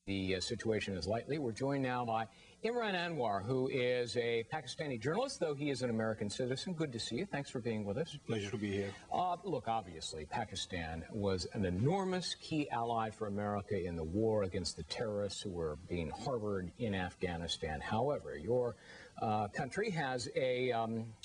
The situation is lightly. We're joined now by Imran Anwar, who is a Pakistani journalist, though he is an American citizen. Good to see you. Thanks for being with us. Pleasure to be here. Look, obviously, Pakistan was an enormous key ally for America in the war against the terrorists who were being harbored in Afghanistan. However, your country has a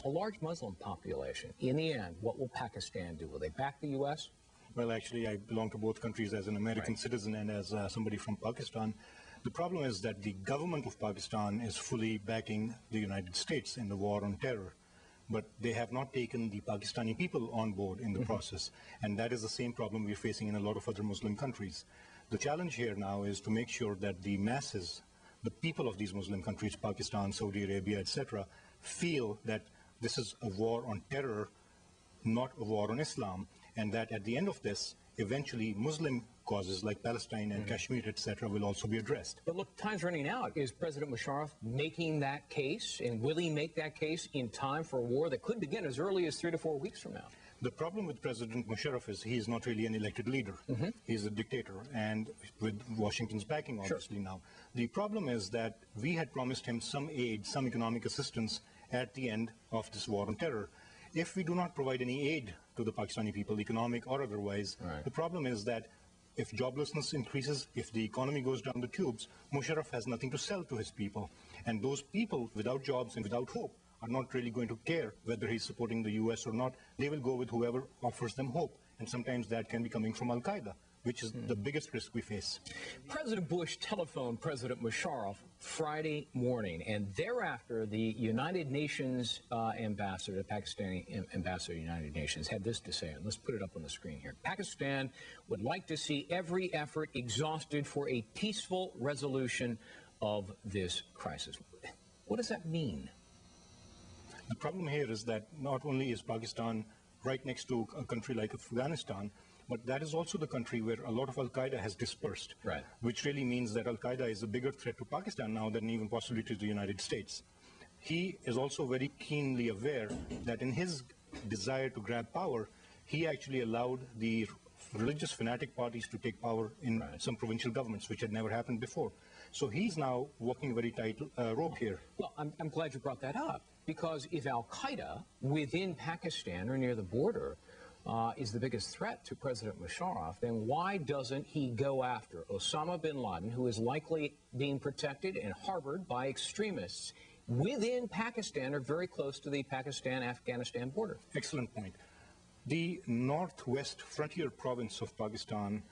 large Muslim population. In the end, what will Pakistan do? Will they back the U.S.? Well, actually, I belong to both countries as an American citizen and as somebody from Pakistan. The problem is that the government of Pakistan is fully backing the United States in the war on terror. But they have not taken the Pakistani people on board in the process. And that is the same problem we're facing in a lot of other Muslim countries. The challenge here now is to make sure that the masses, the people of these Muslim countries, Pakistan, Saudi Arabia, etc., feel that this is a war on terror, not a war on Islam, and that at the end of this, eventually Muslim causes like Palestine and Kashmir, etc., will also be addressed. But look, time's running out. Is President Musharraf making that case, and will he make that case in time for a war that could begin as early as 3 to 4 weeks from now? The problem with President Musharraf is he is not really an elected leader. He's a dictator, and with Washington's backing, obviously, now. The problem is that we had promised him some aid, some economic assistance at the end of this war on terror. If we do not provide any aid to the Pakistani people, economic or otherwise, the problem is that if joblessness increases, if the economy goes down the tubes, Musharraf has nothing to sell to his people. And those people without jobs and without hope are not really going to care whether he's supporting the U.S. or not. They will go with whoever offers them hope. And sometimes that can be coming from Al-Qaeda, which is the biggest risk we face. President Bush telephoned President Musharraf Friday morning, and thereafter the United Nations ambassador, the Pakistani ambassador to the United Nations, had this to say, and let's put it up on the screen here. Pakistan would like to see every effort exhausted for a peaceful resolution of this crisis. What does that mean? The problem here is that not only is Pakistan right next to a country like Afghanistan, but that is also the country where a lot of Al-Qaeda has dispersed, which really means that Al-Qaeda is a bigger threat to Pakistan now than even possibly to the United States. He is also very keenly aware that in his desire to grab power, he actually allowed the religious fanatic parties to take power in some provincial governments, which had never happened before. So he's now walking a very tight rope here. Well, I'm glad you brought that up, because if Al-Qaeda within Pakistan or near the border is the biggest threat to President Musharraf, then why doesn't he go after Osama bin Laden, who is likely being protected and harbored by extremists within Pakistan or very close to the Pakistan-Afghanistan border? Excellent point. The northwest frontier province of Pakistan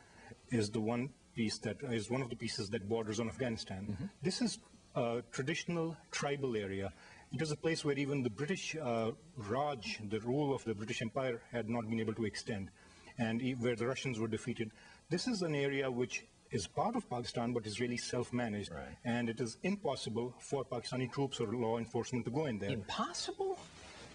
is the one piece that is one of the pieces that borders on Afghanistan. This is a traditional tribal area. It is a place where even the British Raj, the rule of the British Empire, had not been able to extend, and where the Russians were defeated. This is an area which is part of Pakistan, but is really self-managed, and it is impossible for Pakistani troops or law enforcement to go in there. Impossible?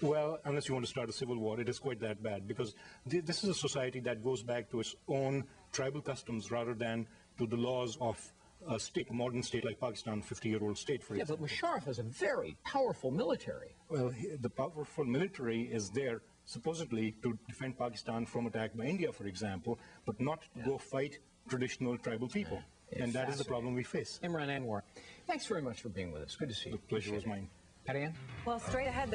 Well, unless you want to start a civil war, it is quite that bad, because this is a society that goes back to its own tribal customs rather than to the laws of a state, a modern state like Pakistan, 50-year-old state, for example. But Musharraf has a very powerful military. Well, the powerful military is there supposedly to defend Pakistan from attack by India, for example, but not to go fight traditional tribal people. And that is the problem we face. Imran Anwar, thanks very much for being with us. Good to see you. The pleasure was mine. Patty Ann? Well, straight ahead.